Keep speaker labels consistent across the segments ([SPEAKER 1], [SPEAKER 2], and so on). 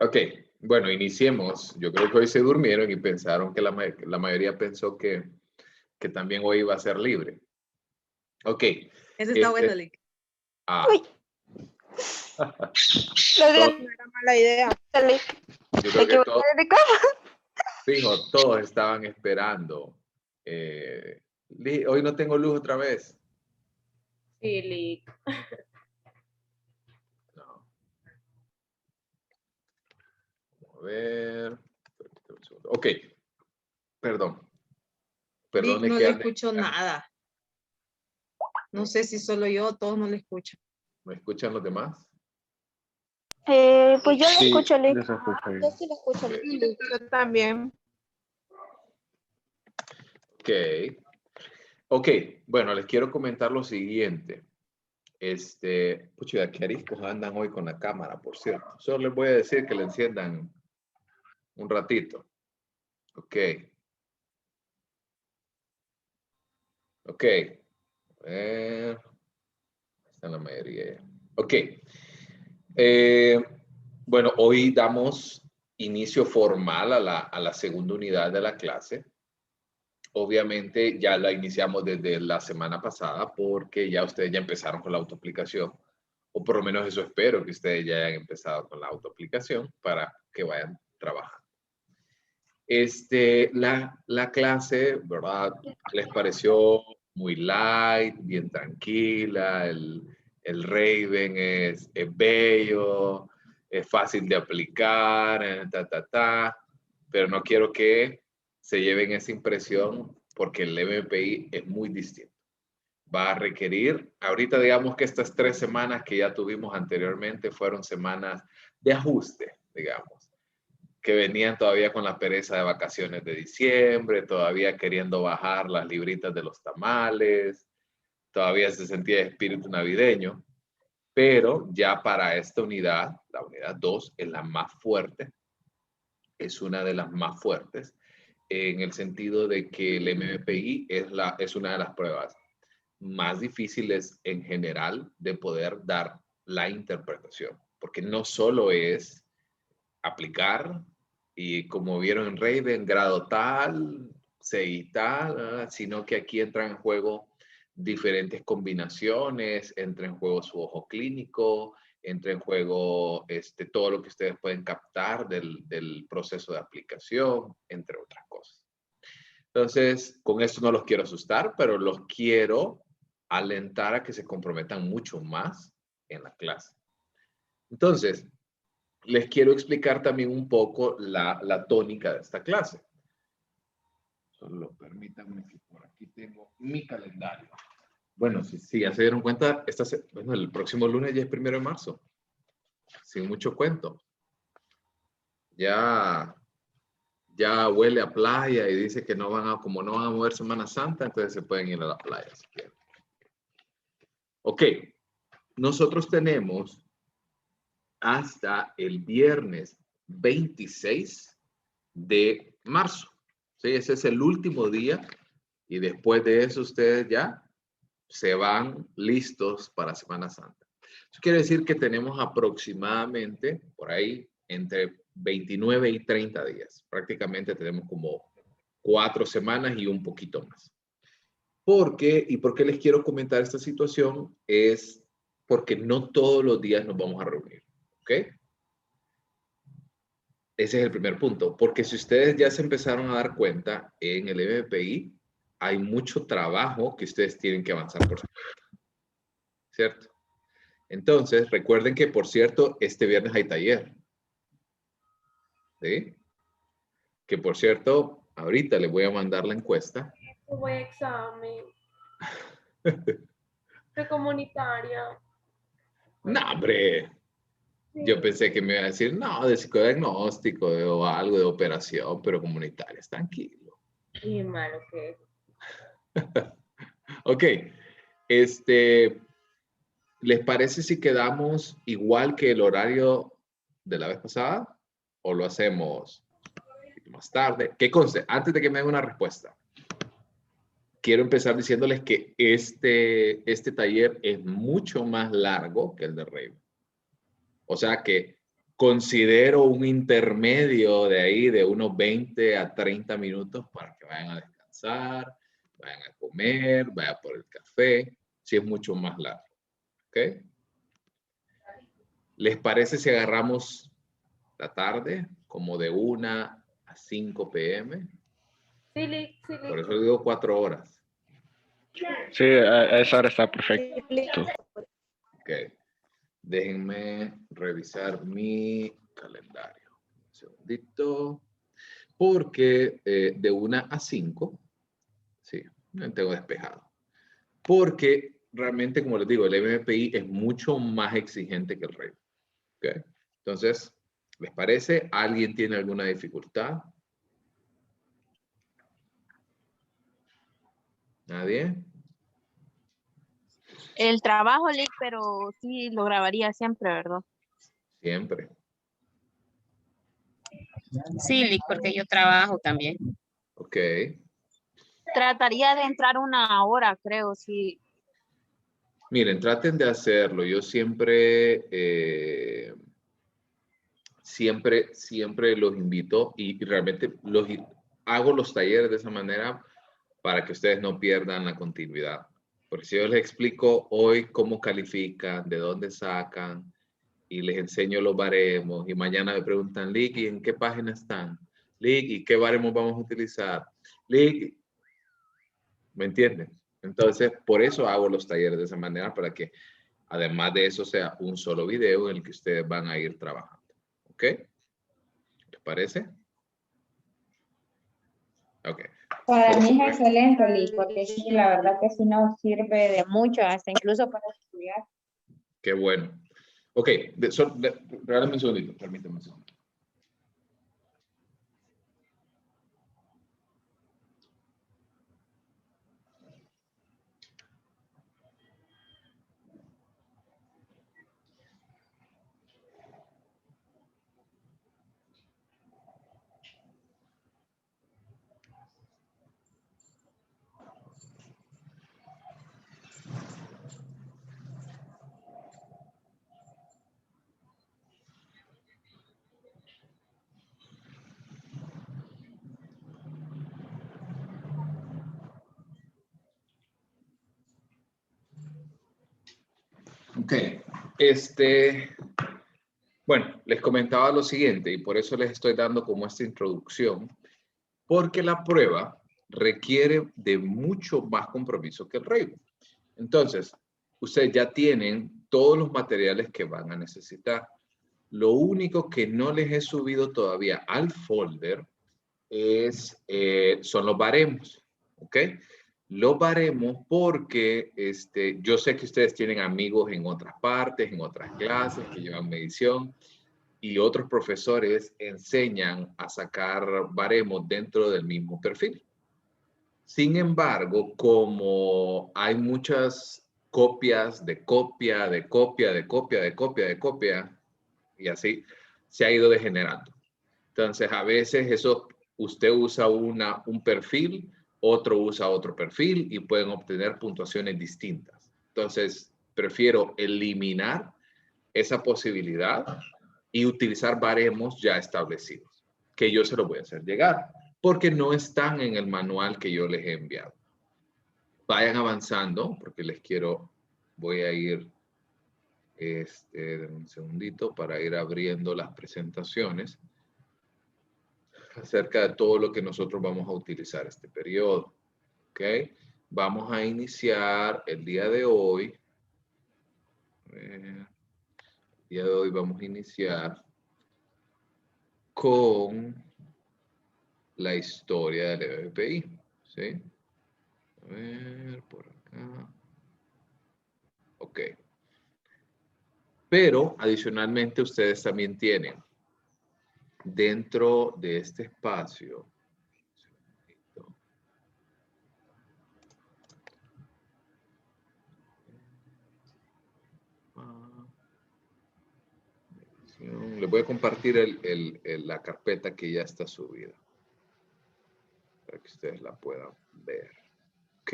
[SPEAKER 1] Ok, bueno, iniciemos. Yo creo que hoy se durmieron y pensaron que la mayoría pensó que también hoy iba a ser libre. Ok.
[SPEAKER 2] Ese está bueno, Lick.
[SPEAKER 1] Uy.
[SPEAKER 3] No era mala idea.
[SPEAKER 1] Yo creo que todos, fijo, todos estaban esperando. Hoy no tengo luz otra vez.
[SPEAKER 4] Sí, Lick.
[SPEAKER 1] No. Vamos a ver. Ok. Perdón.
[SPEAKER 2] Lick, no
[SPEAKER 1] que
[SPEAKER 2] le
[SPEAKER 1] ande-
[SPEAKER 2] escucho nada. No sé si solo yo, todos no le escuchan.
[SPEAKER 1] ¿Me escuchan los demás?
[SPEAKER 3] Pues yo lo escucho, Lick.
[SPEAKER 5] Yo se escucha bien.
[SPEAKER 3] Yo sí lo escucho, Lick.
[SPEAKER 4] Yo también.
[SPEAKER 1] Ok. Ok, bueno, les quiero comentar lo siguiente. Pucha, qué ariscos andan hoy con la cámara, por cierto. Solo les voy a decir que le enciendan un ratito. Ok. Ok. Está la mayoría ya. Ok. Bueno, hoy damos inicio formal a la segunda unidad de la clase. Obviamente ya la iniciamos desde la semana pasada porque ya ustedes ya empezaron con la autoaplicación, o por lo menos eso espero, que ustedes ya hayan empezado con la autoaplicación para que vayan trabajando. La clase, ¿verdad? Les pareció muy light, bien tranquila, el Raven es bello, es fácil de aplicar, pero no quiero que se lleven esa impresión porque el MPI es muy distinto. Va a requerir, ahorita digamos que estas 3 semanas que ya tuvimos anteriormente fueron semanas de ajuste, digamos, que venían todavía con la pereza de vacaciones de diciembre, todavía queriendo bajar las libritas de los tamales, todavía se sentía espíritu navideño, pero ya para esta unidad, la unidad 2 es la más fuerte, es una de las más fuertes, en el sentido de que el MPI es una de las pruebas más difíciles en general de poder dar la interpretación, porque no solo es aplicar y como vieron en Raven, grado tal, C y tal, sino que aquí entran en juego diferentes combinaciones, entra en juego su ojo clínico, entra en juego todo lo que ustedes pueden captar del proceso de aplicación, entre otras cosas. Entonces, con esto no los quiero asustar, pero los quiero alentar a que se comprometan mucho más en la clase. Entonces, les quiero explicar también un poco la tónica de esta clase. Solo permítanme que por aquí tengo mi calendario. Bueno, si ya se dieron cuenta, bueno, el próximo lunes ya es 1 de marzo. Sin mucho cuento. Ya huele a playa y dice que como no van a mover Semana Santa, entonces se pueden ir a la playa si quieren. Ok, nosotros tenemos hasta el viernes 26 de marzo. ¿Sí? Ese es el último día y después de eso ustedes ya se van listos para Semana Santa. Eso quiere decir que tenemos aproximadamente por ahí entre 29 y 30 días. Prácticamente tenemos como 4 semanas y un poquito más. ¿Por qué? ¿Y por qué les quiero comentar esta situación? Es porque no todos los días nos vamos a reunir. ¿Ok? Ese es el primer punto. Porque si ustedes ya se empezaron a dar cuenta, en el MPI hay mucho trabajo que ustedes tienen que avanzar por ¿cierto? Entonces, recuerden que, por cierto, este viernes hay taller. ¿Sí? Que, por cierto, ahorita les voy a mandar la encuesta.
[SPEAKER 4] Tuve examen. De comunitaria.
[SPEAKER 1] No, hombre.
[SPEAKER 4] Sí.
[SPEAKER 1] Yo pensé que me iba a decir, no, de psicodiagnóstico o algo de operación, pero comunitaria, tranquilo.
[SPEAKER 4] Y malo que es.
[SPEAKER 1] Ok. ¿Les parece si quedamos igual que el horario de la vez pasada? ¿O lo hacemos más tarde? ¿Qué conste? Antes de que me den una respuesta, quiero empezar diciéndoles que este taller es mucho más largo que el de Raven. O sea que considero un intermedio de ahí de unos 20 a 30 minutos para que vayan a descansar, vayan a comer, vayan por el café, si es mucho más largo. ¿Ok? ¿Les parece si agarramos la tarde como de 1 a 5 p.m.?
[SPEAKER 4] Sí, Lick, sí,
[SPEAKER 1] Por
[SPEAKER 4] Lick.
[SPEAKER 1] eso digo 4 horas.
[SPEAKER 5] Sí, a esa hora está perfecto.
[SPEAKER 1] Ok. Déjenme revisar mi calendario. Un segundito. Porque de 1 a 5, sí, no tengo despejado. Porque realmente, como les digo, el MMPI es mucho más exigente que el REIT. ¿Ok? Entonces, ¿les parece? ¿Alguien tiene alguna dificultad? ¿Nadie?
[SPEAKER 3] El trabajo, Lick, pero sí lo grabaría siempre, ¿verdad?
[SPEAKER 1] Siempre.
[SPEAKER 6] Sí, Lick, porque yo trabajo también.
[SPEAKER 1] Ok.
[SPEAKER 3] Trataría de entrar 1 hora, creo, sí.
[SPEAKER 1] Miren, traten de hacerlo. Yo siempre, siempre los invito y realmente hago los talleres de esa manera para que ustedes no pierdan la continuidad. Porque si yo les explico hoy cómo califican, de dónde sacan, y les enseño los baremos, y mañana me preguntan, Lick, ¿y en qué página están? Lick, ¿y qué baremos vamos a utilizar? Lick, ¿me entienden? Entonces, por eso hago los talleres de esa manera, para que además de eso sea un solo video en el que ustedes van a ir trabajando. ¿Ok? ¿Les parece? Ok.
[SPEAKER 7] Para mí es excelente, Liz, porque sí, la verdad que sí nos sirve de mucho, hasta incluso para estudiar.
[SPEAKER 1] Qué bueno. Ok, regálame un segundito, permíteme un segundo. Ok, bueno, les comentaba lo siguiente y por eso les estoy dando como esta introducción, porque la prueba requiere de mucho más compromiso que el REIT. Entonces, ustedes ya tienen todos los materiales que van a necesitar. Lo único que no les he subido todavía al folder son los baremos, ¿ok? Los baremos porque yo sé que ustedes tienen amigos en otras partes, en otras clases que llevan medición y otros profesores enseñan a sacar baremos dentro del mismo perfil. Sin embargo, como hay muchas copias de copia, de copia, de copia, de copia, de copia, y así se ha ido degenerando. Entonces, a veces eso, usted usa un perfil, otro usa otro perfil y pueden obtener puntuaciones distintas. Entonces, prefiero eliminar esa posibilidad y utilizar baremos ya establecidos, que yo se los voy a hacer llegar, porque no están en el manual que yo les he enviado. Vayan avanzando, porque voy a ir, un segundito para ir abriendo las presentaciones acerca de todo lo que nosotros vamos a utilizar este periodo. ¿Ok? Vamos a iniciar el día de hoy. El día de hoy vamos a iniciar con la historia del MPI. ¿Sí? A ver, por acá. Ok. Pero adicionalmente ustedes también tienen dentro de este espacio les voy a compartir la carpeta que ya está subida para que ustedes la puedan ver. Ok.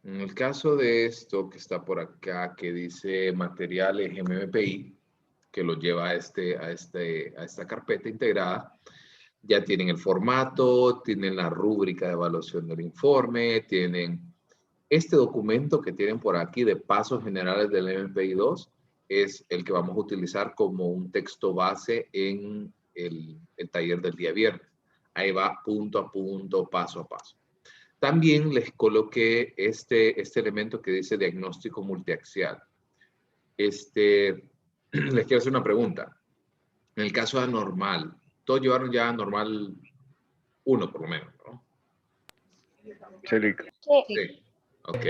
[SPEAKER 1] En el caso de esto que está por acá, que dice materiales MMPI, que lo lleva a esta carpeta integrada. Ya tienen el formato, tienen la rúbrica de evaluación del informe, tienen este documento que tienen por aquí de pasos generales del MPI 2, es el que vamos a utilizar como un texto base en el taller del día viernes. Ahí va punto a punto, paso a paso. También les coloqué este elemento que dice diagnóstico multiaxial. Les quiero hacer una pregunta. En el caso de anormal, todos llevaron ya anormal 1 por lo menos, ¿no?
[SPEAKER 5] Sí, Lick.
[SPEAKER 1] Sí. Ok.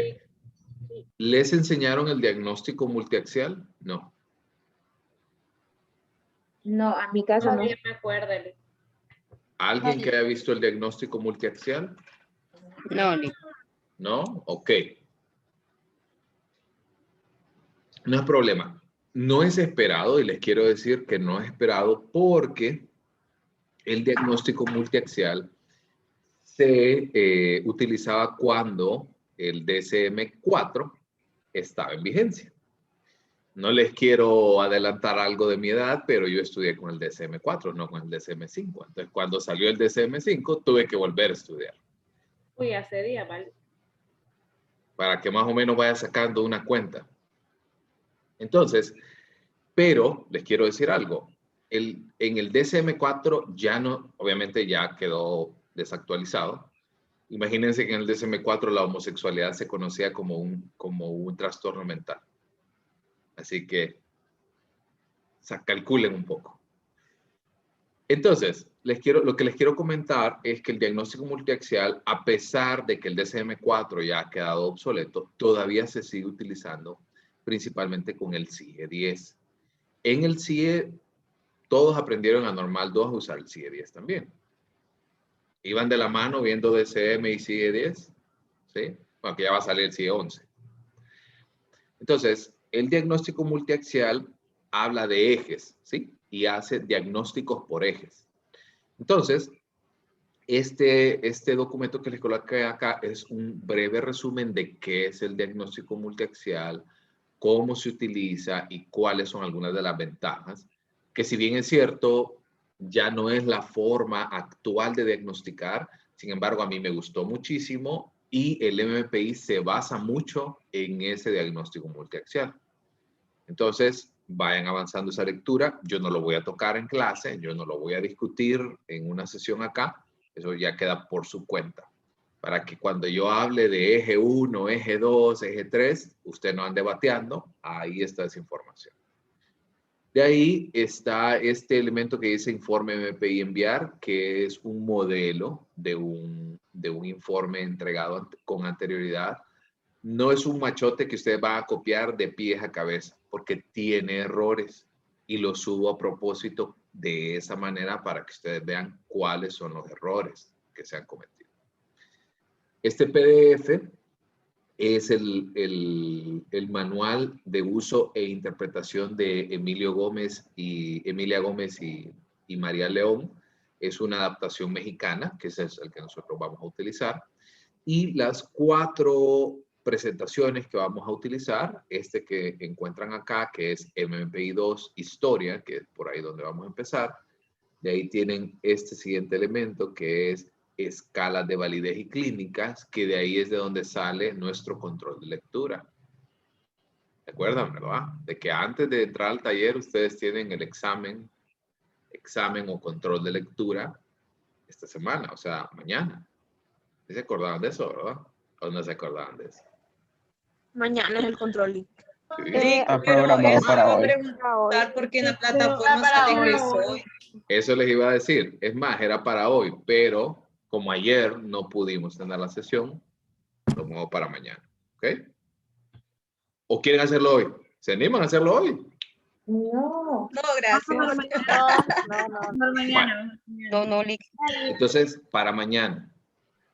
[SPEAKER 1] ¿Les enseñaron el diagnóstico multiaxial? No.
[SPEAKER 7] No, a mi caso no.
[SPEAKER 4] Todavía me acuerdo.
[SPEAKER 1] ¿Alguien que haya visto el diagnóstico multiaxial?
[SPEAKER 6] No, Lick.
[SPEAKER 1] ¿No? Ok. No es problema. No es esperado, y les quiero decir que no es esperado porque el diagnóstico multiaxial se utilizaba cuando el DSM-4 estaba en vigencia. No les quiero adelantar algo de mi edad, pero yo estudié con el DSM-4, no con el DSM-5. Entonces, cuando salió el DSM-5, tuve que volver a estudiar.
[SPEAKER 4] Uy, hace días, ¿vale?
[SPEAKER 1] Para que más o menos vaya sacando una cuenta. Entonces, pero les quiero decir algo. En el DSM-4 ya no, obviamente ya quedó desactualizado. Imagínense que en el DSM-4 la homosexualidad se conocía como un trastorno mental. Así que calculen un poco. Entonces, lo que les quiero comentar es que el diagnóstico multiaxial, a pesar de que el DSM-4 ya ha quedado obsoleto, todavía se sigue utilizando principalmente con el CIE-10. En el CIE, todos aprendieron a Normal 2 a usar el CIE-10 también. Iban de la mano viendo DSM y CIE-10, ¿sí? Bueno, que ya va a salir el CIE-11. Entonces, el diagnóstico multiaxial habla de ejes, ¿sí? Y hace diagnósticos por ejes. Entonces, este documento que les coloqué acá es un breve resumen de qué es el diagnóstico multiaxial, cómo se utiliza y cuáles son algunas de las ventajas, que si bien es cierto, ya no es la forma actual de diagnosticar, sin embargo, a mí me gustó muchísimo y el MPI se basa mucho en ese diagnóstico multiaxial. Entonces, vayan avanzando esa lectura. Yo no lo voy a tocar en clase, yo no lo voy a discutir en una sesión acá, eso ya queda por su cuenta. Para que cuando yo hable de eje 1, eje 2, eje 3, usted no ande bateando, ahí está esa información. De ahí está este elemento que dice informe MPI enviar, que es un modelo de un informe entregado con anterioridad. No es un machote que usted va a copiar de pies a cabeza, porque tiene errores y lo subo a propósito de esa manera para que ustedes vean cuáles son los errores que se han cometido. Este PDF es el manual de uso e interpretación de Emilia Gómez y María León. Es una adaptación mexicana, que es el que nosotros vamos a utilizar. Y las 4 presentaciones que vamos a utilizar, que encuentran acá, que es MPI 2 Historia, que es por ahí donde vamos a empezar. De ahí tienen este siguiente elemento, que es escalas de validez y clínicas, que de ahí es de donde sale nuestro control de lectura. ¿Se acuerdan, verdad? De que antes de entrar al taller ustedes tienen el examen o control de lectura esta semana, o sea, mañana. ¿Se acordaban de eso, verdad? ¿O no se acordaban de eso?
[SPEAKER 3] Mañana es el control.
[SPEAKER 1] Sí.
[SPEAKER 5] Está programado para hoy.
[SPEAKER 2] Porque en la plataforma sale que hoy.
[SPEAKER 1] Eso les iba a decir. Es más, era para hoy, pero como ayer no pudimos tener la sesión, lo muevo para mañana. ¿Ok? ¿O quieren hacerlo hoy? ¿Se animan a hacerlo hoy?
[SPEAKER 7] No.
[SPEAKER 2] No, gracias.
[SPEAKER 3] No, mañana.
[SPEAKER 6] No, Lick.
[SPEAKER 1] Entonces, para mañana.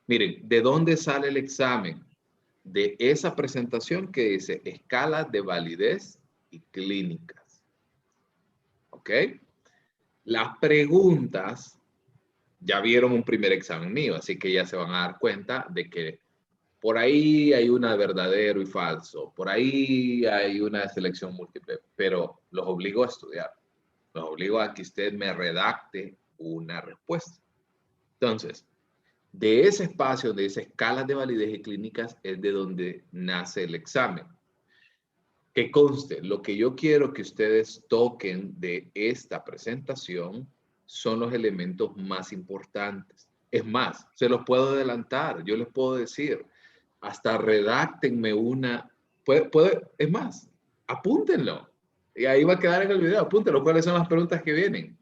[SPEAKER 1] Miren, ¿de dónde sale el examen? De esa presentación que dice escalas de validez y clínicas. ¿Ok? Las preguntas, ya vieron un primer examen mío, así que ya se van a dar cuenta de que por ahí hay una verdadero y falso, por ahí hay una selección múltiple, pero los obligo a estudiar. Los obligo a que usted me redacte una respuesta. Entonces, de ese espacio, de esas escalas de validez y clínicas, es de donde nace el examen. Que conste, lo que yo quiero que ustedes toquen de esta presentación son los elementos más importantes. Es más, se los puedo adelantar. Yo les puedo decir, hasta redáctenme una. Es más, apúntenlo. Y ahí va a quedar en el video. Apúntenlo. ¿Cuáles son las preguntas que vienen?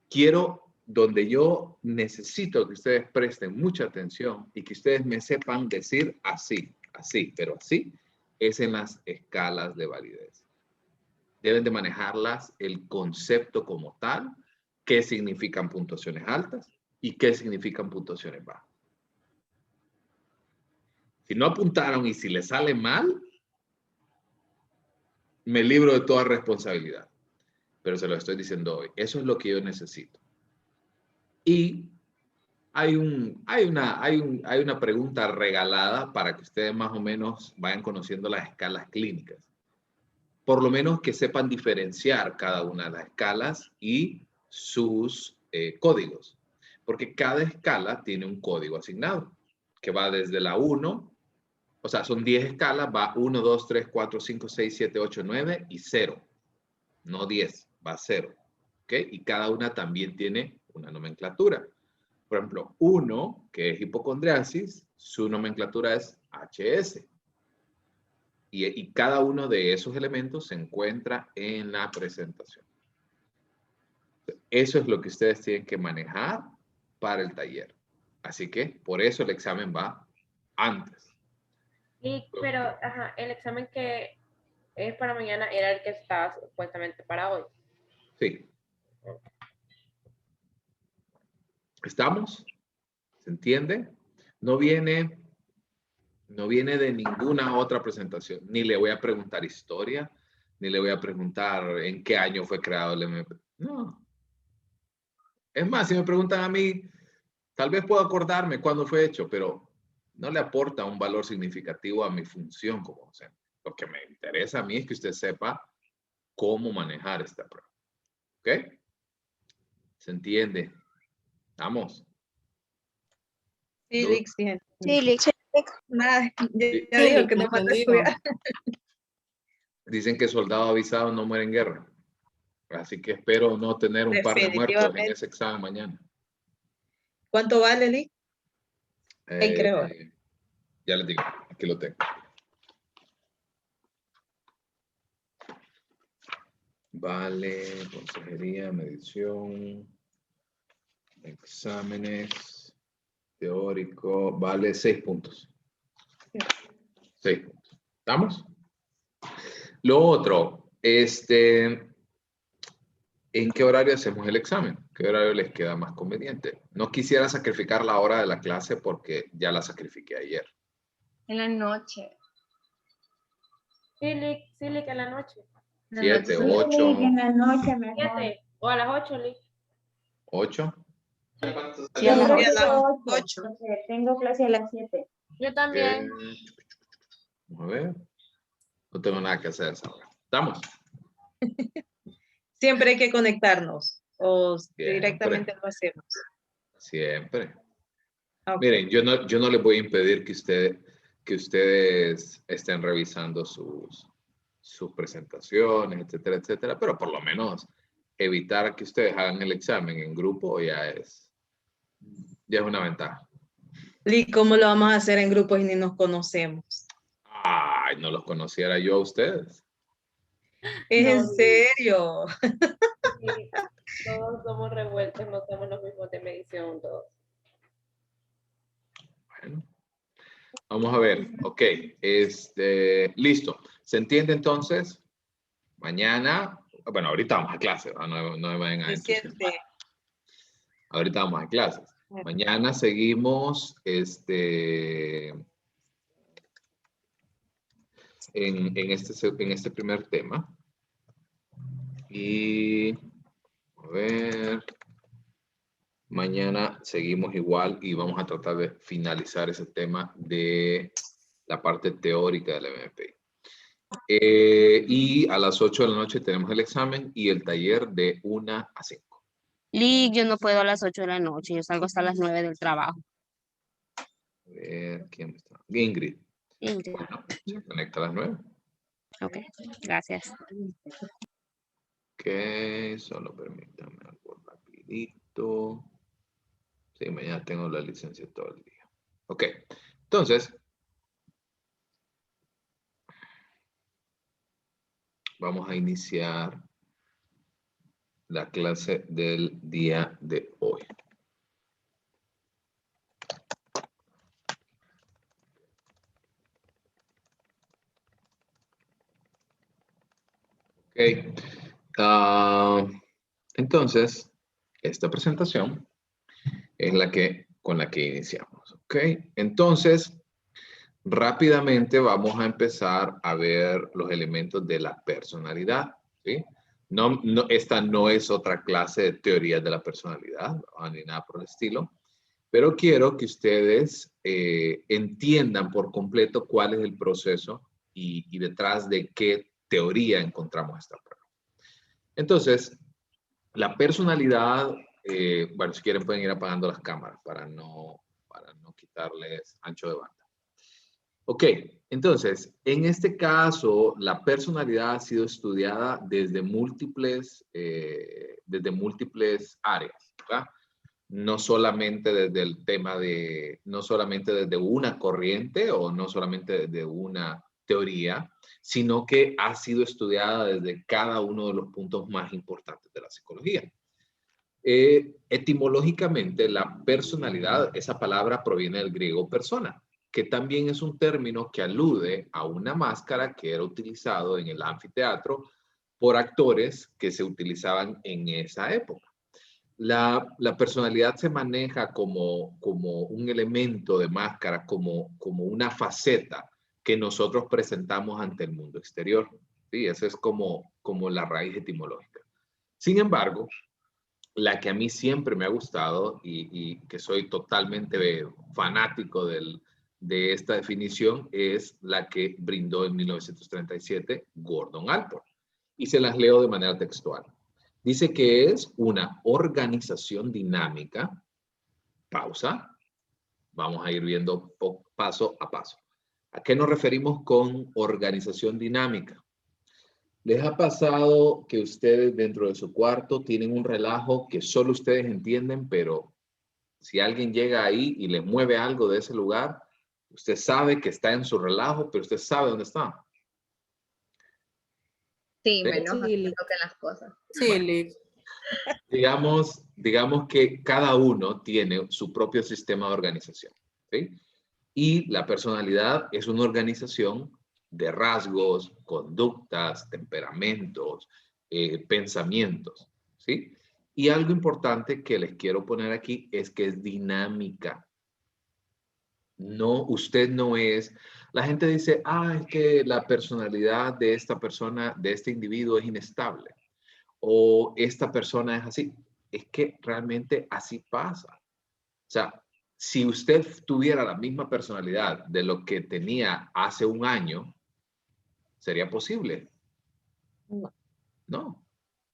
[SPEAKER 1] Quiero, donde yo necesito que ustedes presten mucha atención y que ustedes me sepan decir así, pero así, es en las escalas de validez. Deben de manejarlas el concepto como tal, qué significan puntuaciones altas y qué significan puntuaciones bajas. Si no apuntaron y si les sale mal, me libro de toda responsabilidad. Pero se lo estoy diciendo hoy. Eso es lo que yo necesito. Y hay una pregunta regalada para que ustedes más o menos vayan conociendo las escalas clínicas. Por lo menos que sepan diferenciar cada una de las escalas y sus códigos. Porque cada escala tiene un código asignado, que va desde la 1, o sea, son 10 escalas, va 1, 2, 3, 4, 5, 6, 7, 8, 9 y 0. No 10, va 0. ¿Ok? Y cada una también tiene una nomenclatura. Por ejemplo, 1, que es hipocondriasis, su nomenclatura es HS. Y cada uno de esos elementos se encuentra en la presentación. Eso es lo que ustedes tienen que manejar para el taller. Así que por eso el examen va antes.
[SPEAKER 4] Pero, ajá, el examen que es para mañana era el que estaba supuestamente para hoy.
[SPEAKER 1] Sí. ¿Estamos? ¿Se entiende? No viene de ninguna otra presentación. Ni le voy a preguntar historia, ni le voy a preguntar en qué año fue creado el MP. No. Es más, si me preguntan a mí, tal vez puedo acordarme cuándo fue hecho, pero no le aporta un valor significativo a mi función como docente. Lo que me interesa a mí es que usted sepa cómo manejar esta prueba. ¿Ok? ¿Se entiende? ¿Vamos?
[SPEAKER 2] Sí, Lick, sí.
[SPEAKER 6] Sí, Lick.
[SPEAKER 2] Nada,
[SPEAKER 1] Sí.
[SPEAKER 2] ya dijo que no manda a estudiar.
[SPEAKER 1] Dicen que soldado avisado no muere en guerra. Así que espero no tener un par de muertos en
[SPEAKER 2] Definitivamente.
[SPEAKER 1] ese examen mañana.
[SPEAKER 2] ¿Cuánto vale, Lick? Creo.
[SPEAKER 1] Ya les digo, aquí lo tengo. Vale, consejería, medición, exámenes, teórico, vale 6 puntos. 6 puntos. ¿Estamos? Lo otro, ¿en qué horario hacemos el examen? ¿Qué horario les queda más conveniente? No quisiera sacrificar la hora de la clase porque ya la sacrifiqué ayer.
[SPEAKER 6] En la noche.
[SPEAKER 4] Sí, Lick, en la noche.
[SPEAKER 1] 7,
[SPEAKER 7] Sí,
[SPEAKER 1] 8,
[SPEAKER 7] en la noche mejor.
[SPEAKER 4] 7 o a las 8, Lick.
[SPEAKER 1] 8.
[SPEAKER 6] Sí, a las
[SPEAKER 7] Yo
[SPEAKER 2] Sí, a las
[SPEAKER 7] creo que
[SPEAKER 2] 8.
[SPEAKER 7] porque tengo clase a las 7.
[SPEAKER 3] Yo también.
[SPEAKER 1] Vamos a ver. No tengo nada que hacer esa hora. ¿Estamos?
[SPEAKER 2] Siempre hay que conectarnos o
[SPEAKER 1] Siempre.
[SPEAKER 2] directamente lo hacemos.
[SPEAKER 1] Siempre.
[SPEAKER 2] Ok.
[SPEAKER 1] Miren, yo no les voy a impedir que ustedes estén revisando sus presentaciones, etcétera, etcétera, pero por lo menos evitar que ustedes hagan el examen en grupo ya es una ventaja.
[SPEAKER 2] Lick, ¿cómo lo vamos a hacer en grupos y ni nos conocemos?
[SPEAKER 1] Ay, no los conociera yo a ustedes.
[SPEAKER 2] ¿Es
[SPEAKER 4] No,
[SPEAKER 2] en serio?
[SPEAKER 4] Sí, todos somos revueltos, no somos los mismos de medición, todos.
[SPEAKER 1] Bueno, vamos a ver. Ok, listo. ¿Se entiende entonces? Mañana, bueno, ahorita vamos a clase, no me vayan a entusiasmar.
[SPEAKER 2] Suficiente.
[SPEAKER 1] Ahorita vamos a clases. Mañana seguimos en este primer tema. Y a ver, mañana seguimos igual y vamos a tratar de finalizar ese tema de la parte teórica del MPI. Y a las 8 de la noche tenemos el examen y el taller de 1 a 5.
[SPEAKER 3] Lick, yo no puedo a las 8 de la noche, yo salgo hasta las 9 del trabajo.
[SPEAKER 1] A ver, ¿quién está? Ingrid.
[SPEAKER 3] Ingrid.
[SPEAKER 1] Bueno, se conecta a las 9.
[SPEAKER 3] Ok, gracias.
[SPEAKER 1] Ok, solo permítame algo rapidito. Sí, mañana tengo la licencia todo el día. Ok, entonces, vamos a iniciar la clase del día de hoy. Ok, entonces, esta presentación es con la que iniciamos. Ok, entonces, rápidamente vamos a empezar a ver los elementos de la personalidad. ¿Sí? Esta no es otra clase de teoría de la personalidad, ni nada por el estilo, pero quiero que ustedes entiendan por completo cuál es el proceso y detrás de qué teoría encontramos esta prueba. Entonces, la personalidad, bueno, si quieren pueden ir apagando las cámaras para no quitarles ancho de banda. Ok, entonces, en este caso, la personalidad ha sido estudiada desde múltiples áreas, ¿verdad? No solamente desde el tema no solamente desde una corriente o no solamente desde una teoría, sino que ha sido estudiada desde cada uno de los puntos más importantes de la psicología. Etimológicamente, la personalidad, esa palabra proviene del griego persona, que también es un término que alude a una máscara que era utilizado en el anfiteatro por actores que se utilizaban en esa época. La personalidad se maneja como un elemento de máscara, como una faceta que nosotros presentamos ante el mundo exterior. ¿Sí? Esa es como la raíz etimológica. Sin embargo, la que a mí siempre me ha gustado y que soy totalmente fanático de esta definición es la que brindó en 1937 Gordon Allport. Y se las leo de manera textual. Dice que es una organización dinámica. Pausa. Vamos a ir viendo paso a paso. ¿A qué nos referimos con organización dinámica? ¿Les ha pasado que ustedes dentro de su cuarto tienen un relajo que solo ustedes entienden, pero si alguien llega ahí y les mueve algo de ese lugar, usted sabe que está en su relajo, pero usted sabe dónde está?
[SPEAKER 6] Sí,
[SPEAKER 1] ¿Sí?
[SPEAKER 6] me enoja
[SPEAKER 2] Sí,
[SPEAKER 6] que
[SPEAKER 2] Lick.
[SPEAKER 6] toquen las cosas.
[SPEAKER 2] Sí, Lick.
[SPEAKER 1] Digamos que cada uno tiene su propio sistema de organización. ¿Sí? Y la personalidad es una organización de rasgos, conductas, temperamentos, pensamientos. ¿Sí? Y algo importante que les quiero poner aquí es que es dinámica. No, usted no es. La gente dice, es que la personalidad de esta persona, de este individuo es inestable. O esta persona es así. Es que realmente así pasa. O sea, si usted tuviera la misma personalidad de lo que tenía hace un año, ¿sería posible?
[SPEAKER 2] No.
[SPEAKER 1] No.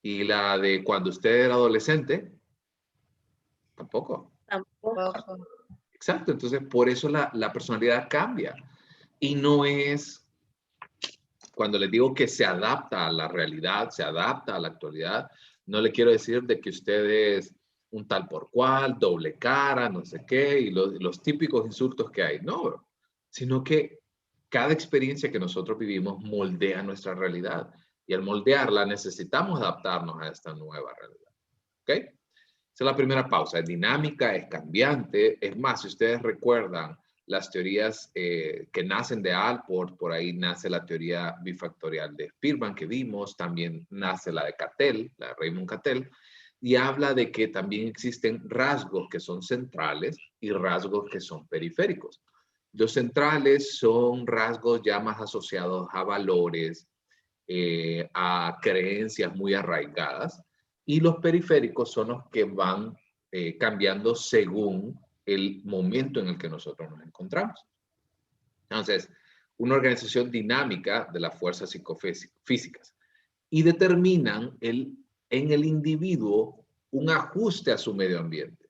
[SPEAKER 1] Y la de cuando usted era adolescente, tampoco.
[SPEAKER 2] Tampoco.
[SPEAKER 1] Exacto. Entonces, por eso la personalidad cambia. Y no es, cuando les digo que se adapta a la realidad, se adapta a la actualidad, no le quiero decir de que usted es un tal por cual, doble cara, no sé qué, y los típicos insultos que hay. No, bro. Sino que cada experiencia que nosotros vivimos moldea nuestra realidad. Y al moldearla necesitamos adaptarnos a esta nueva realidad. ¿Ok? Esa es la primera pausa. Es dinámica, es cambiante. Es más, si ustedes recuerdan las teorías que nacen de Allport, por ahí nace la teoría bifactorial de Spearman que vimos, también nace la de Cattell, la de Raymond Cattell, y habla de que también existen rasgos que son centrales y rasgos que son periféricos. Los centrales son rasgos ya más asociados a valores, a creencias muy arraigadas, y los periféricos son los que van cambiando según el momento en el que nosotros nos encontramos. Entonces, una organización dinámica de las fuerzas psicofísicas y determinan en el individuo un ajuste a su medio ambiente.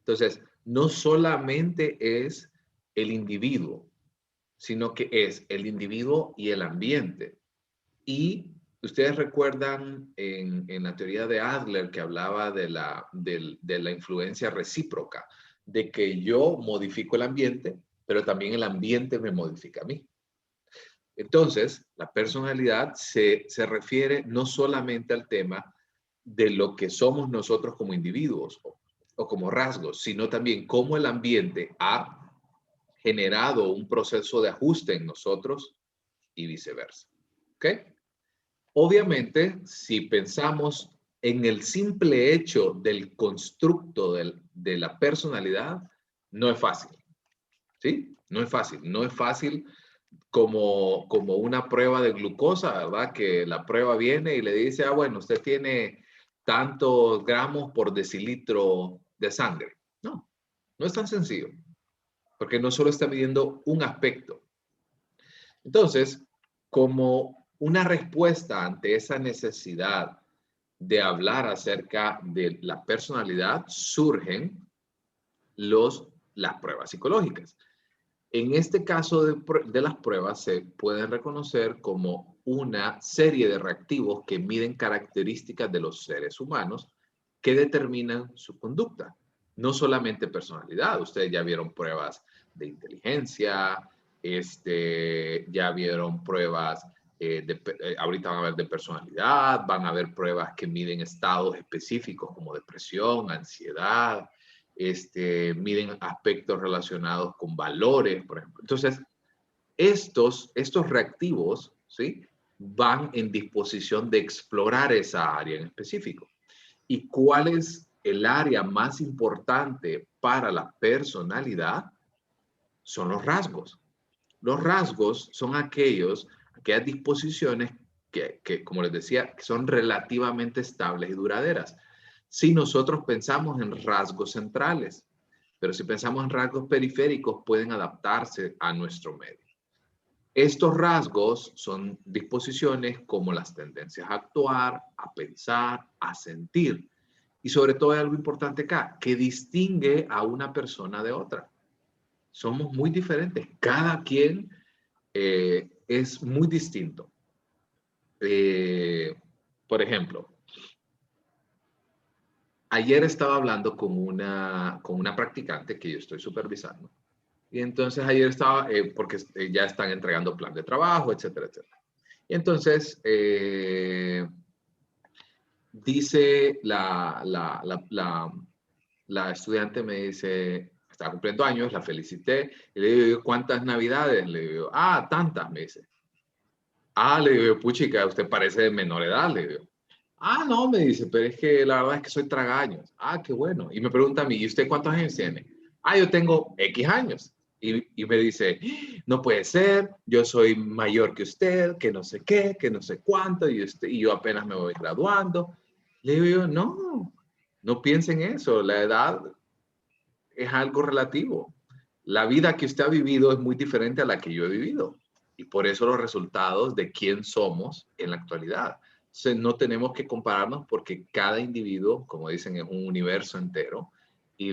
[SPEAKER 1] Entonces, no solamente es el individuo, sino que es el individuo y el ambiente. Y ustedes recuerdan en la teoría de Adler que hablaba de la influencia recíproca, de que yo modifico el ambiente, pero también el ambiente me modifica a mí. Entonces, la personalidad se refiere no solamente al tema de lo que somos nosotros como individuos o como rasgos, sino también cómo el ambiente ha generado un proceso de ajuste en nosotros y viceversa. ¿Ok? Obviamente, si pensamos en el simple hecho del constructo de la personalidad, no es fácil. ¿Sí? No es fácil. No es fácil como una prueba de glucosa, ¿verdad? Que la prueba viene y le dice, bueno, usted tiene tantos gramos por decilitro de sangre. No, no es tan sencillo. Porque no solo está midiendo un aspecto. Entonces, como una respuesta ante esa necesidad de hablar acerca de la personalidad, surgen las pruebas psicológicas. En este caso de las pruebas se pueden reconocer como una serie de reactivos que miden características de los seres humanos que determinan su conducta. No solamente personalidad. Ustedes ya vieron pruebas de inteligencia, ya vieron pruebas, ahorita van a ver de personalidad, van a ver pruebas que miden estados específicos como depresión, ansiedad, miden aspectos relacionados con valores, por ejemplo. Entonces, estos reactivos, ¿sí?, van en disposición de explorar esa área en específico. ¿Y cuál es el área más importante para la personalidad? Son los rasgos. Los rasgos son aquellas disposiciones que, como les decía, que son relativamente estables y duraderas. Si nosotros pensamos en rasgos centrales, pero si pensamos en rasgos periféricos, pueden adaptarse a nuestro medio. Estos rasgos son disposiciones como las tendencias a actuar, a pensar, a sentir. Y sobre todo hay algo importante acá, que distingue a una persona de otra. Somos muy diferentes. Cada quien es muy distinto. Por ejemplo, ayer estaba hablando con una practicante que yo estoy supervisando. Y entonces ayer estaba, porque ya están entregando plan de trabajo, etcétera, etcétera. Y entonces dice la estudiante, me dice, está cumpliendo años, la felicité. Y le digo, ¿cuántas navidades? Le digo, tantas, me dice. Le digo, puchica, usted parece de menor edad, le digo. No, me dice, pero es que la verdad es que soy tragaños. Qué bueno. Y me pregunta a mí, ¿y usted cuántos años tiene? Yo tengo X años. Y me dice, no puede ser, yo soy mayor que usted, que no sé qué, que no sé cuánto, y yo apenas me voy graduando. Le digo, no piense en eso, la edad es algo relativo. La vida que usted ha vivido es muy diferente a la que yo he vivido. Y por eso los resultados de quién somos en la actualidad. Entonces, no tenemos que compararnos porque cada individuo, como dicen, es un universo entero. Y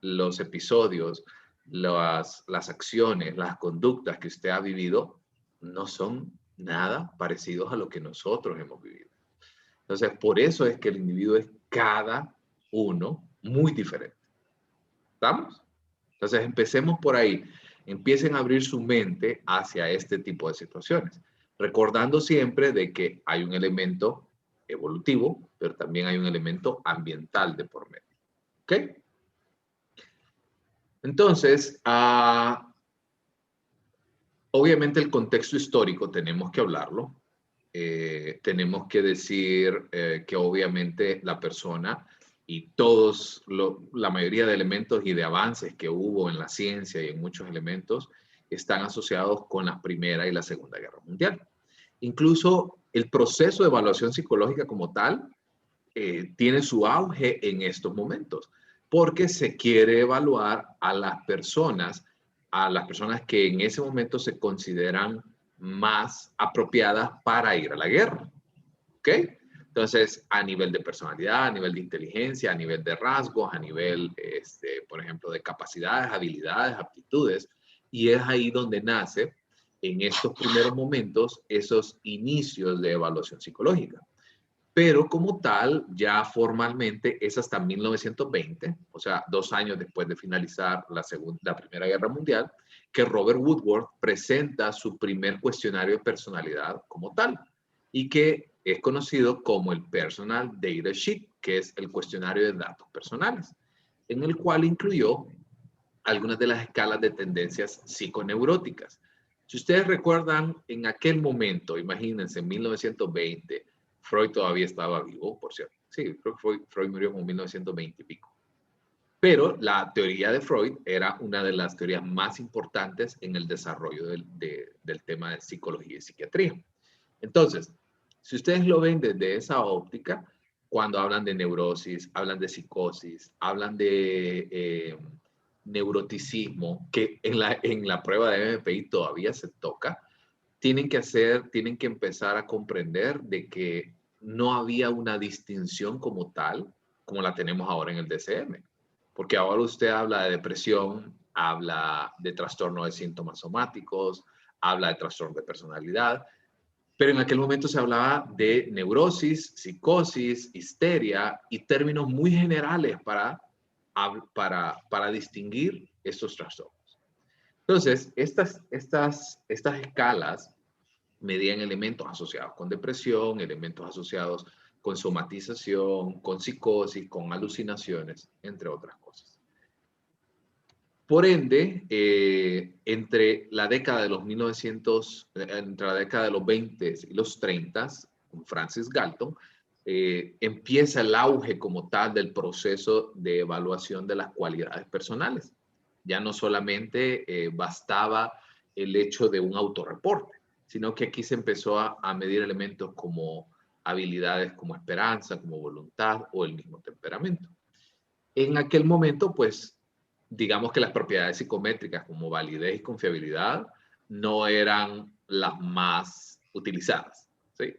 [SPEAKER 1] los episodios, las acciones, las conductas que usted ha vivido no son nada parecidos a lo que nosotros hemos vivido. Entonces, por eso es que el individuo es cada uno muy diferente. ¿Estamos? Entonces, empecemos por ahí. Empiecen a abrir su mente hacia este tipo de situaciones, recordando siempre de que hay un elemento evolutivo, pero también hay un elemento ambiental de por medio. ¿Ok? Entonces, obviamente el contexto histórico tenemos que hablarlo. Tenemos que decir que obviamente la persona y la mayoría de elementos y de avances que hubo en la ciencia y en muchos elementos están asociados con la Primera y la Segunda Guerra Mundial. Incluso el proceso de evaluación psicológica como tal tiene su auge en estos momentos, porque se quiere evaluar a las personas a las personas que en ese momento se consideran más apropiadas para ir a la guerra. ¿Ok? Entonces, a nivel de personalidad, a nivel de inteligencia, a nivel de rasgos, a nivel, por ejemplo, de capacidades, habilidades, aptitudes. Y es ahí donde nace, en estos primeros momentos, esos inicios de evaluación psicológica. Pero como tal, ya formalmente es hasta 1920, o sea, 2 años después de finalizar la Primera Guerra Mundial, que Robert Woodward presenta su primer cuestionario de personalidad como tal, y que es conocido como el Personal Data Sheet, que es el cuestionario de datos personales, en el cual incluyó algunas de las escalas de tendencias psiconeuróticas. Si ustedes recuerdan, en aquel momento, imagínense, en 1920, Freud todavía estaba vivo, por cierto. Sí, creo que Freud murió en 1920 y pico. Pero la teoría de Freud era una de las teorías más importantes en el desarrollo del tema de psicología y psiquiatría. Entonces, si ustedes lo ven desde esa óptica, cuando hablan de neurosis, hablan de psicosis, hablan de neuroticismo, que en la prueba de MPI todavía se toca, tienen que empezar a comprender de que no había una distinción como tal, como la tenemos ahora en el DSM. Porque ahora usted habla de depresión, habla de trastorno de síntomas somáticos, habla de trastorno de personalidad, pero en aquel momento se hablaba de neurosis, psicosis, histeria y términos muy generales para distinguir estos trastornos. Entonces, estas escalas medían elementos asociados con depresión, elementos asociados con somatización, con psicosis, con alucinaciones, entre otras cosas. Por ende, entre la década de los 20 y los 30, con Francis Galton, empieza el auge como tal del proceso de evaluación de las cualidades personales. Ya no solamente bastaba el hecho de un autorreporte, sino que aquí se empezó a medir elementos como habilidades como esperanza, como voluntad o el mismo temperamento. En aquel momento, pues, digamos que las propiedades psicométricas como validez y confiabilidad no eran las más utilizadas, ¿sí?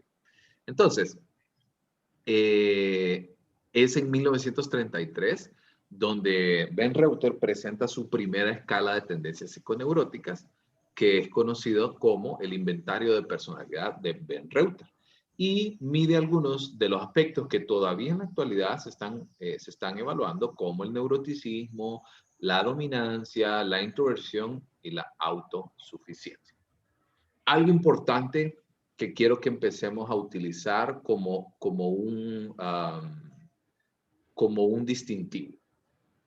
[SPEAKER 1] Entonces, es en 1933 donde Ben Reuter presenta su primera escala de tendencias psiconeuróticas, que es conocido como el inventario de personalidad de Ben Reuter, y mide algunos de los aspectos que todavía en la actualidad se están evaluando, como el neuroticismo, la dominancia, la introversión y la autosuficiencia. Algo importante que quiero que empecemos a utilizar como un distintivo.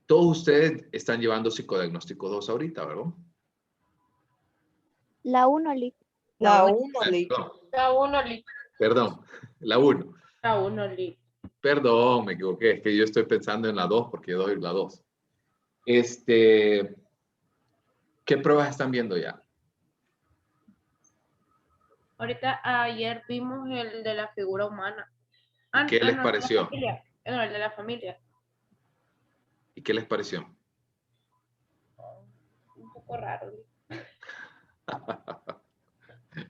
[SPEAKER 1] Todos ustedes están llevando psicodiagnóstico 2 ahorita, ¿verdad?
[SPEAKER 3] La 1, Lick.
[SPEAKER 2] La 1, Lick.
[SPEAKER 1] Perdón, la 1.
[SPEAKER 4] La 1, Lick.
[SPEAKER 1] Perdón, me equivoqué, es que yo estoy pensando en la 2 porque yo doy la 2. ¿Qué pruebas están viendo ya?
[SPEAKER 4] Ahorita ayer vimos el de la figura humana.
[SPEAKER 1] ¿Y qué les pareció?
[SPEAKER 4] No, el de la familia.
[SPEAKER 1] ¿Y qué les pareció?
[SPEAKER 4] Un poco raro.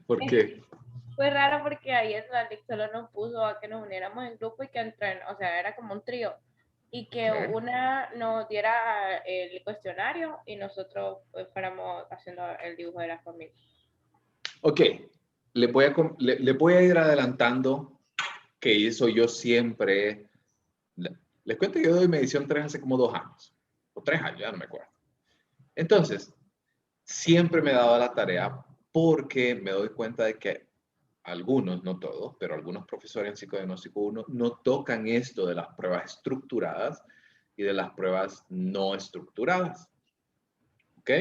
[SPEAKER 1] ¿Por qué?
[SPEAKER 4] Fue raro porque ayer la Lick solo nos puso a que nos uniéramos en grupo y que o sea, era como un trío. Y que una nos diera el cuestionario y nosotros fuéramos haciendo el dibujo de la familia.
[SPEAKER 1] Ok, le voy a ir adelantando que eso yo siempre... Les cuento que yo doy medición 3 hace como 2 años, o 3 años, ya no me acuerdo. Entonces, siempre me he dado la tarea porque me doy cuenta de que algunos, no todos, pero algunos profesores en psicodiagnóstico 1 no tocan esto de las pruebas estructuradas y de las pruebas no estructuradas. ¿Ok?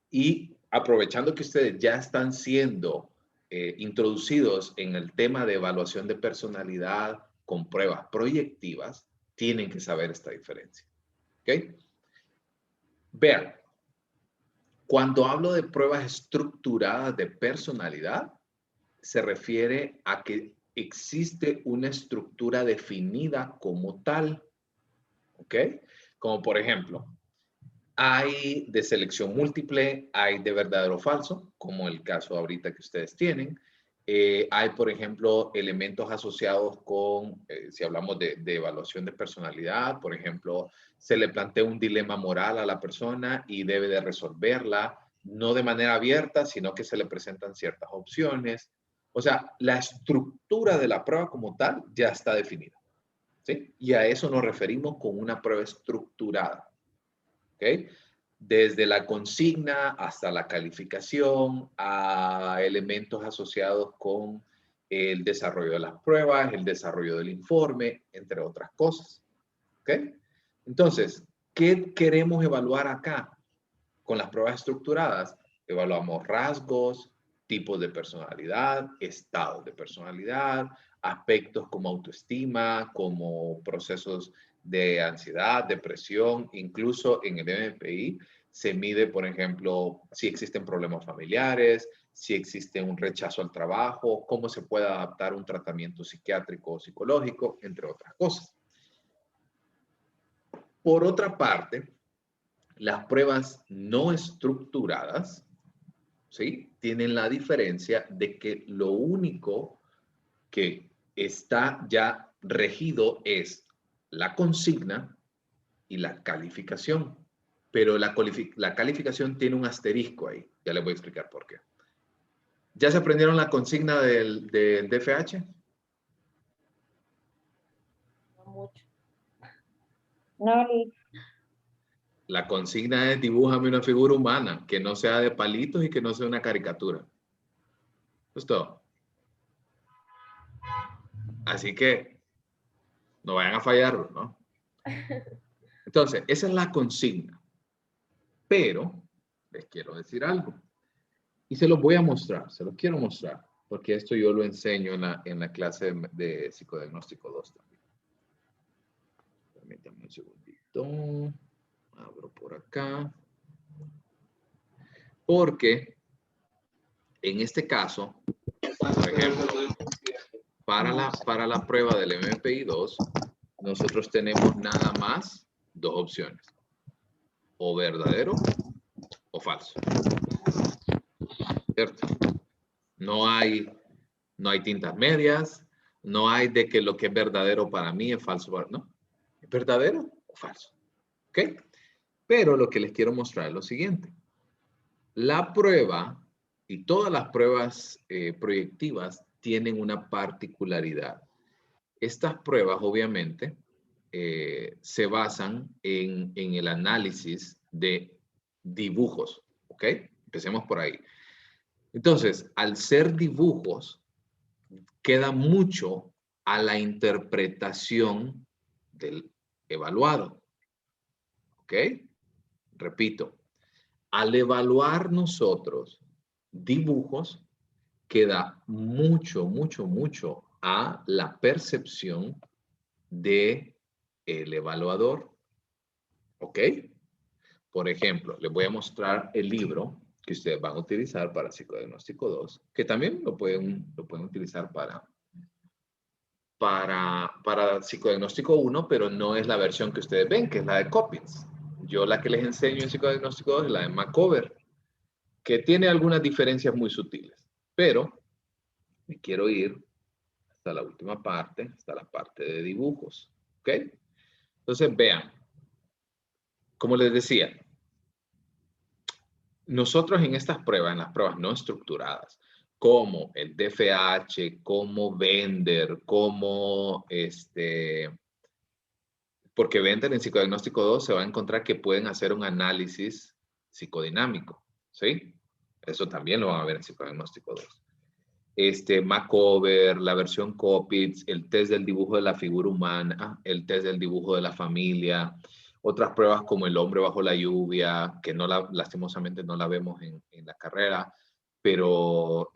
[SPEAKER 1] Y aprovechando que ustedes ya están siendo introducidos en el tema de evaluación de personalidad con pruebas proyectivas, tienen que saber esta diferencia. ¿Ok? Vean, cuando hablo de pruebas estructuradas de personalidad, se refiere a que existe una estructura definida como tal. ¿Ok? Como por ejemplo, Hay de selección múltiple, hay de verdadero o falso, como el caso ahorita que ustedes tienen. Hay, por ejemplo, elementos asociados con, si hablamos de evaluación de personalidad, por ejemplo, se le plantea un dilema moral a la persona y debe de resolverla, no de manera abierta, sino que se le presentan ciertas opciones. O sea, la estructura de la prueba como tal ya está definida, ¿sí? Y a eso nos referimos con una prueba estructurada. ¿Okay? Desde la consigna hasta la calificación, a elementos asociados con el desarrollo de las pruebas, el desarrollo del informe, entre otras cosas. ¿Okay? Entonces, ¿qué queremos evaluar acá? Con las pruebas estructuradas, evaluamos rasgos, tipos de personalidad, estados de personalidad, aspectos como autoestima, como procesos de ansiedad, depresión, incluso en el MPI se mide, por ejemplo, si existen problemas familiares, si existe un rechazo al trabajo, cómo se puede adaptar un tratamiento psiquiátrico o psicológico, entre otras cosas. Por otra parte, las pruebas no estructuradas, ¿sí? Tienen la diferencia de que lo único que está ya regido es la consigna y la calificación. Pero la calificación tiene un asterisco ahí. Ya les voy a explicar por qué. ¿Ya se aprendieron la consigna del DFH?
[SPEAKER 4] No mucho.
[SPEAKER 7] No, Liz.
[SPEAKER 1] La consigna es dibújame una figura humana que no sea de palitos y que no sea una caricatura. Eso es todo. Así que no vayan a fallarlo, ¿no? Entonces, esa es la consigna. Pero les quiero decir algo. Y se los voy a mostrar, se los quiero mostrar, porque esto yo lo enseño en la clase de psicodiagnóstico 2 también. Permítanme un segundito. Abro por acá. Porque en este caso, por ejemplo, para la prueba del MPI 2, nosotros tenemos nada más dos opciones. O verdadero o falso. ¿Cierto? No hay tintas medias, no hay de que lo que es verdadero para mí es falso, ¿no? ¿Es verdadero o falso? ¿Ok? Pero lo que les quiero mostrar es lo siguiente. La prueba y todas las pruebas proyectivas tienen una particularidad. Estas pruebas, obviamente, se basan en el análisis de dibujos, ¿ok? Empecemos por ahí. Entonces, al ser dibujos, queda mucho a la interpretación del evaluado, ¿ok? Repito, al evaluar nosotros dibujos, queda mucho, mucho, mucho a la percepción del evaluador, ¿ok? Por ejemplo, les voy a mostrar el libro que ustedes van a utilizar para psicodiagnóstico 2, que también lo pueden utilizar para psicodiagnóstico 1, pero no es la versión que ustedes ven, que es la de Coppins. Yo la que les enseño en psicodiagnóstico 2 es la de McCover, que tiene algunas diferencias muy sutiles, pero me quiero ir hasta la última parte, hasta la parte de dibujos, ¿ok? Entonces, vean, como les decía, nosotros en estas pruebas, en las pruebas no estructuradas, como el DFH, como Bender, como porque Bender en psicodiagnóstico 2 se va a encontrar que pueden hacer un análisis psicodinámico, ¿sí? Eso también lo van a ver en psicodiagnóstico 2. McCover, la versión Coppins, el test del dibujo de la figura humana, el test del dibujo de la familia, otras pruebas como el hombre bajo la lluvia, que lastimosamente no la vemos en la carrera, pero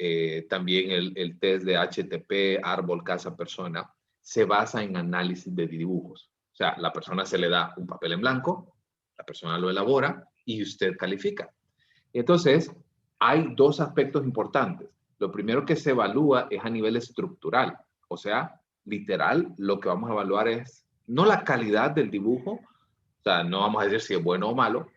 [SPEAKER 1] también el test de HTP, árbol, casa, persona, se basa en análisis de dibujos. O sea, la persona se le da un papel en blanco, la persona lo elabora y usted califica. Entonces, hay dos aspectos importantes. Lo primero que se evalúa es a nivel estructural. O sea, literal, lo que vamos a evaluar es no la calidad del dibujo, o sea, no vamos a decir si es bueno o malo,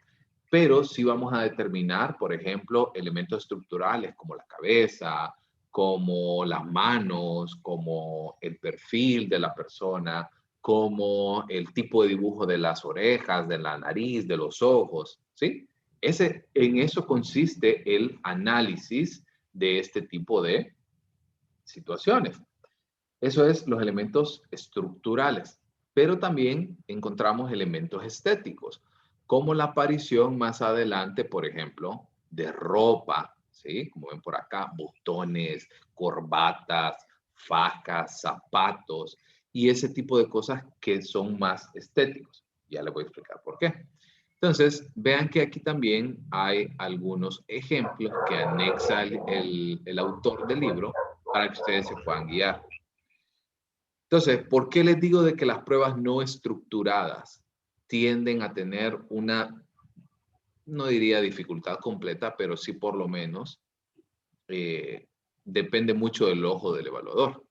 [SPEAKER 1] pero sí vamos a determinar, por ejemplo, elementos estructurales como la cabeza, como las manos, como el perfil de la persona, como el tipo de dibujo de las orejas, de la nariz, de los ojos, ¿sí? En eso consiste el análisis de este tipo de situaciones. Eso es los elementos estructurales, pero también encontramos elementos estéticos, como la aparición más adelante, por ejemplo, de ropa, ¿sí? Como ven por acá, botones, corbatas, fajas, zapatos y ese tipo de cosas que son más estéticos. Ya les voy a explicar por qué. Entonces, vean que aquí también hay algunos ejemplos que anexa el autor del libro para que ustedes se puedan guiar. Entonces, ¿por qué les digo de que las pruebas no estructuradas tienden a tener una, no diría dificultad completa, pero sí por lo menos depende mucho del ojo del evaluador?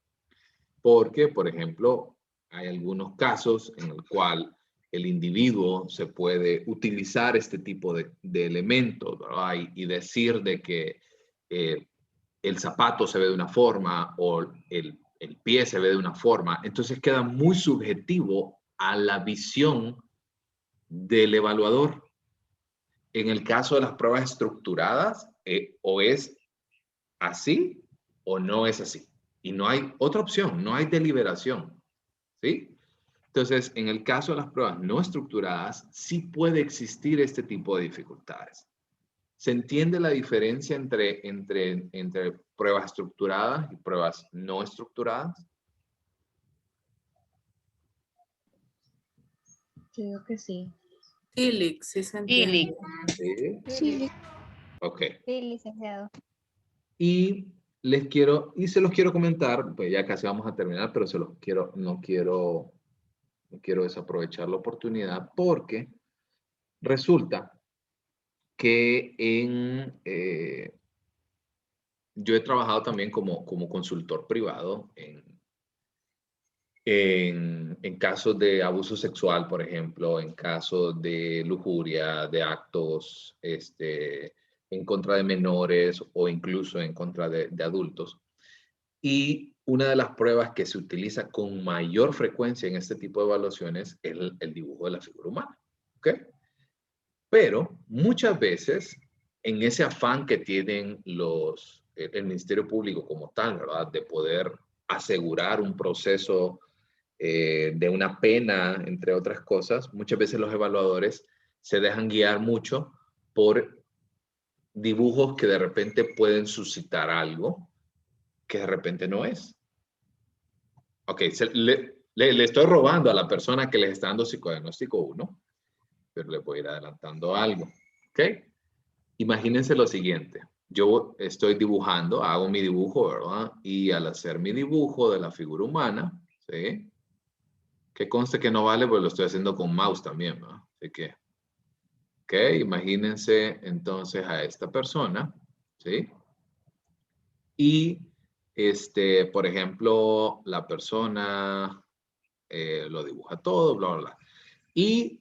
[SPEAKER 1] Porque, por ejemplo, hay algunos casos en el cual el individuo se puede utilizar este tipo de elementos, ¿verdad? Y decir de que el zapato se ve de una forma o el pie se ve de una forma. Entonces queda muy subjetivo a la visión del evaluador. En el caso de las pruebas estructuradas, o es así o no es así. Y no hay otra opción, no hay deliberación, ¿sí? Entonces, en el caso de las pruebas no estructuradas, sí puede existir este tipo de dificultades. ¿Se entiende la diferencia entre pruebas estructuradas y pruebas no estructuradas?
[SPEAKER 6] Creo que sí.
[SPEAKER 2] Sí, sí se entiende.
[SPEAKER 1] Sí.
[SPEAKER 3] Sí.
[SPEAKER 1] Ok.
[SPEAKER 3] Sí, licenciado.
[SPEAKER 1] Y se los quiero comentar, pues ya casi vamos a terminar, pero no quiero desaprovechar la oportunidad porque resulta que yo he trabajado también como consultor privado en casos de abuso sexual, por ejemplo, en casos de lujuria, de actos en contra de menores o incluso en contra de adultos. Y una de las pruebas que se utiliza con mayor frecuencia en este tipo de evaluaciones es el dibujo de la figura humana. ¿Ok? Pero muchas veces, en ese afán que tienen el Ministerio Público como tal, ¿verdad? De poder asegurar un proceso de una pena, entre otras cosas, muchas veces los evaluadores se dejan guiar mucho por dibujos que de repente pueden suscitar algo que de repente no es. Ok, le estoy robando a la persona que les está dando psicodiagnóstico 1, pero le voy a ir adelantando algo. Ok, imagínense lo siguiente. Yo estoy dibujando, hago mi dibujo, ¿verdad? Y al hacer mi dibujo de la figura humana, ¿sí? Que conste que no vale, porque lo estoy haciendo con mouse también, ¿verdad? Así que, ok, imagínense entonces a esta persona, ¿sí? Y, por ejemplo, la persona lo dibuja todo, bla, bla, bla. Y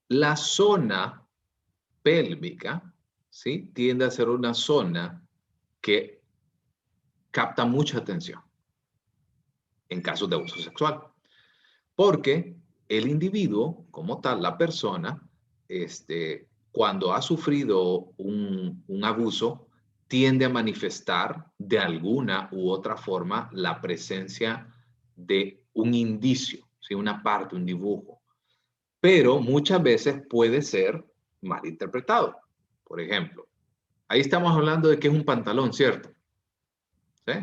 [SPEAKER 1] la zona pélvica, ¿sí? Tiende a ser una zona que capta mucha atención en casos de abuso sexual. Porque el individuo, como tal, la persona, cuando ha sufrido un abuso, tiende a manifestar de alguna u otra forma la presencia de un indicio, ¿sí? Una parte, un dibujo. Pero muchas veces puede ser mal interpretado. Por ejemplo, ahí estamos hablando de que es un pantalón, ¿cierto? ¿Sí?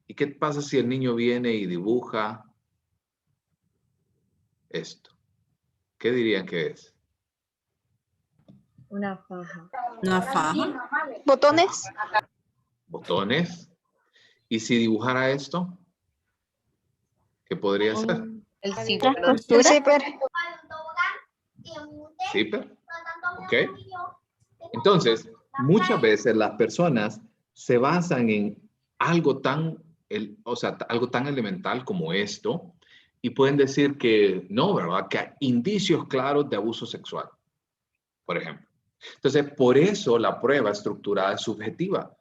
[SPEAKER 1] ¿Y qué pasa si el niño viene y dibuja esto? ¿Qué dirían que es?
[SPEAKER 6] Una faja.
[SPEAKER 2] ¿Una faja?
[SPEAKER 3] ¿Botones?
[SPEAKER 1] Botones. ¿Y si dibujara esto? ¿Qué podría ser?
[SPEAKER 6] El
[SPEAKER 3] ¿Las
[SPEAKER 6] zipper.
[SPEAKER 3] costuras?
[SPEAKER 1] ¿Zipper? ¿Ok? Entonces, muchas veces las personas se basan en algo algo tan elemental como esto y pueden decir que no, ¿verdad? Que hay indicios claros de abuso sexual, por ejemplo. Entonces, por eso la prueba estructurada es subjetiva.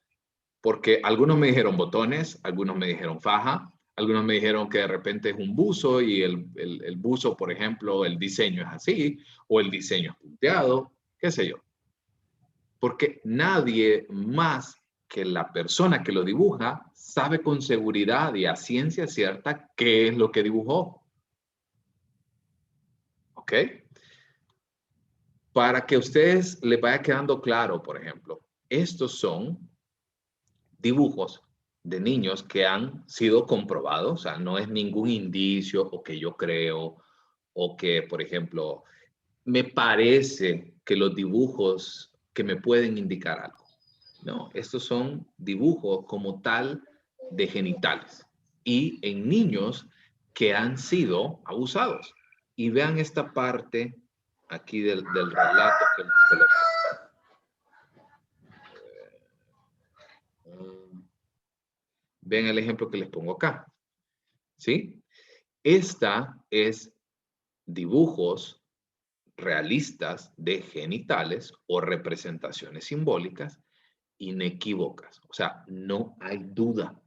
[SPEAKER 1] Porque algunos me dijeron botones, algunos me dijeron faja, algunos me dijeron que de repente es un buzo y el buzo, por ejemplo, el diseño es así, o el diseño es punteado, qué sé yo. Porque nadie más que la persona que lo dibuja sabe con seguridad y a ciencia cierta qué es lo que dibujó. ¿Ok? Para que a ustedes les vaya quedando claro, por ejemplo, estos son dibujos de niños que han sido comprobados, o sea, no es ningún indicio o que yo creo o que, por ejemplo, me parece que los dibujos que me pueden indicar algo. No, estos son dibujos como tal de genitales y en niños que han sido abusados. Y vean esta parte aquí del relato que ven el ejemplo que les pongo acá. ¿Sí? Esta es dibujos realistas de genitales o representaciones simbólicas inequívocas. O sea, no hay duda.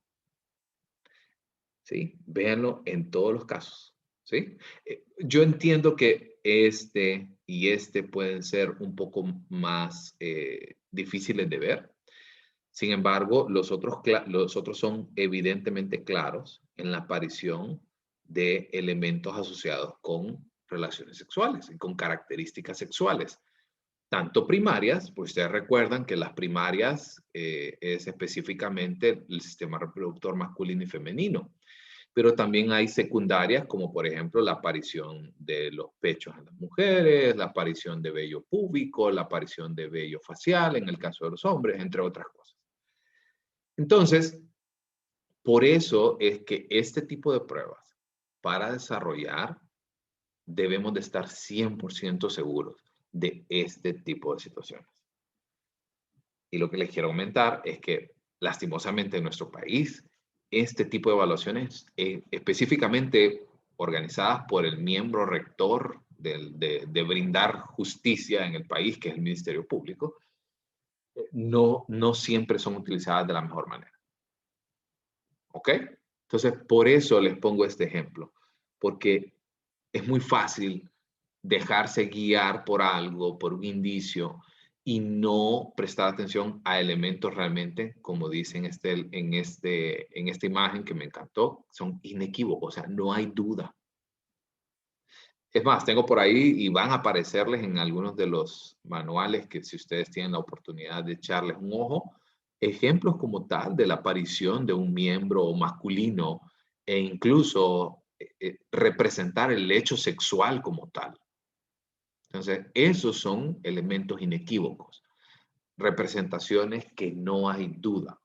[SPEAKER 1] ¿Sí? Véanlo en todos los casos. ¿Sí? Yo entiendo que este y este pueden ser un poco más difíciles de ver. Sin embargo, los otros son evidentemente claros en la aparición de elementos asociados con relaciones sexuales y con características sexuales. Tanto primarias, pues ustedes recuerdan que las primarias es específicamente el sistema reproductor masculino y femenino. Pero también hay secundarias, como por ejemplo la aparición de los pechos en las mujeres, la aparición de vello púbico, la aparición de vello facial en el caso de los hombres, entre otras cosas. Entonces, por eso es que este tipo de pruebas para desarrollar debemos de estar 100% seguros de este tipo de situaciones. Y lo que les quiero comentar es que lastimosamente en nuestro país, este tipo de evaluaciones específicamente organizadas por el miembro rector de brindar justicia en el país, que es el Ministerio Público, no siempre son utilizadas de la mejor manera. ¿Ok? Entonces, por eso les pongo este ejemplo, porque es muy fácil dejarse guiar por algo, por un indicio, y no prestar atención a elementos realmente, como dicen en esta imagen que me encantó, son inequívocos, o sea, no hay duda. Es más, tengo por ahí y van a aparecerles en algunos de los manuales que si ustedes tienen la oportunidad de echarles un ojo, ejemplos como tal de la aparición de un miembro masculino e incluso representar el hecho sexual como tal. Entonces, esos son elementos inequívocos, representaciones que no hay duda.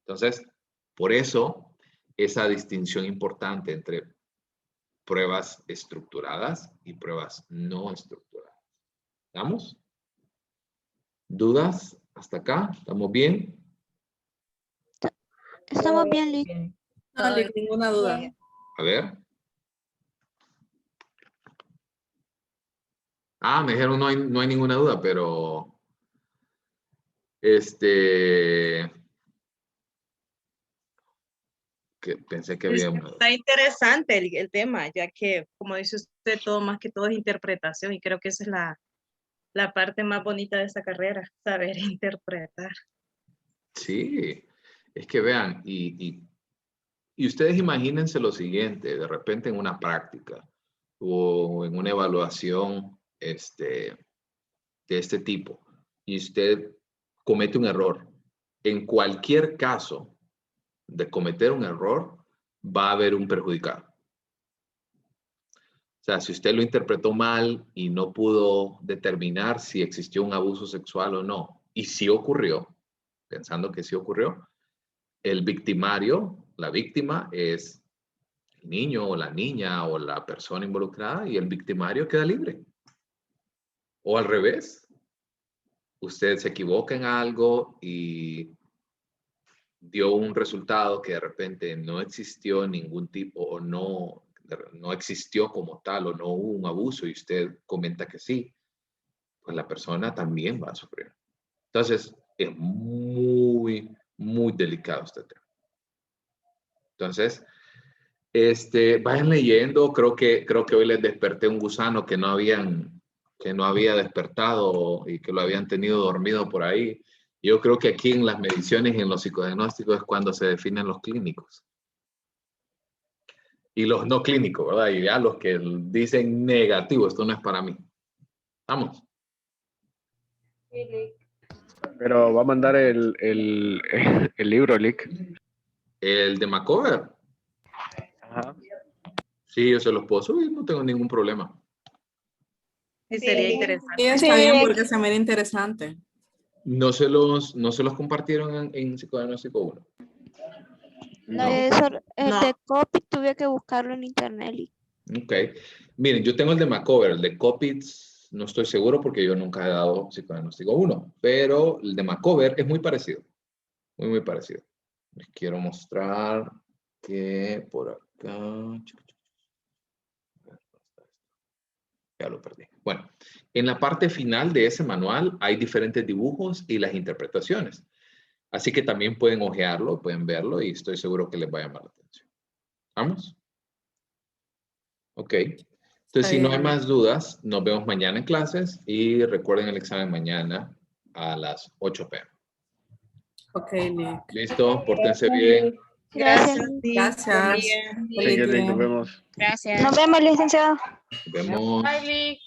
[SPEAKER 1] Entonces, por eso, esa distinción importante entre pruebas estructuradas y pruebas no estructuradas. ¿Estamos? ¿Dudas? ¿Hasta acá? ¿Estamos bien?
[SPEAKER 3] Estamos bien, Lick.
[SPEAKER 2] No, Lick, ninguna duda.
[SPEAKER 1] A ver. Me dijeron no hay ninguna duda, pero que pensé que había una duda.
[SPEAKER 2] Está interesante el tema, ya que, como dice usted, todo más que todo es interpretación y creo que esa es la parte más bonita de esta carrera, saber interpretar.
[SPEAKER 1] Sí, es que vean, y ustedes imagínense lo siguiente, de repente en una práctica o en una evaluación de este tipo, y usted comete un error. En cualquier caso de cometer un error, va a haber un perjudicado. O sea, si usted lo interpretó mal y no pudo determinar si existió un abuso sexual o no, y sí ocurrió, pensando que sí ocurrió, el victimario, la víctima es el niño o la niña o la persona involucrada y el victimario queda libre. O al revés, usted se equivoca en algo y dio un resultado que de repente no existió ningún tipo o no existió como tal o no hubo un abuso y usted comenta que sí, pues la persona también va a sufrir. Entonces, es muy, muy delicado este tema. Entonces, vayan leyendo. Creo que hoy les desperté un gusano que no había despertado y que lo habían tenido dormido por ahí. Yo creo que aquí en las mediciones y en los psicodiagnósticos es cuando se definen los clínicos. Y los no clínicos, ¿verdad? Y ya los que dicen negativo, esto no es para mí. Vamos.
[SPEAKER 5] Pero va a mandar el libro, Lick.
[SPEAKER 1] El de Macover.
[SPEAKER 5] Ajá.
[SPEAKER 1] Sí, yo se los puedo subir, no tengo ningún problema.
[SPEAKER 2] Sí, sería interesante.
[SPEAKER 8] Sí, está bien porque se mira interesante.
[SPEAKER 1] ¿No se los compartieron en Psicodiagnóstico 1?
[SPEAKER 3] No, el
[SPEAKER 8] No.
[SPEAKER 3] de copy tuve que buscarlo en internet.
[SPEAKER 1] Ok. Miren, yo tengo el de Macover. El de Copies no estoy seguro porque yo nunca he dado Psicodiagnóstico 1. Pero el de Macover es muy parecido. Muy, muy parecido. Les quiero mostrar que por acá... Ya lo perdí. Bueno, en la parte final de ese manual hay diferentes dibujos y las interpretaciones. Así que también pueden ojearlo, pueden verlo y estoy seguro que les va a llamar la atención. ¿Vamos? Ok. Entonces, si no hay más dudas, nos vemos mañana en clases y recuerden el examen mañana a las 8 p.m.
[SPEAKER 8] Ok, Nick.
[SPEAKER 1] Listo, pórtense bien.
[SPEAKER 2] Gracias.
[SPEAKER 8] Gracias.
[SPEAKER 2] Buen día.
[SPEAKER 8] Feliz día.
[SPEAKER 5] Nos vemos.
[SPEAKER 3] Nos vemos, licenciado.
[SPEAKER 1] Nos vemos.
[SPEAKER 4] Bye, Lick.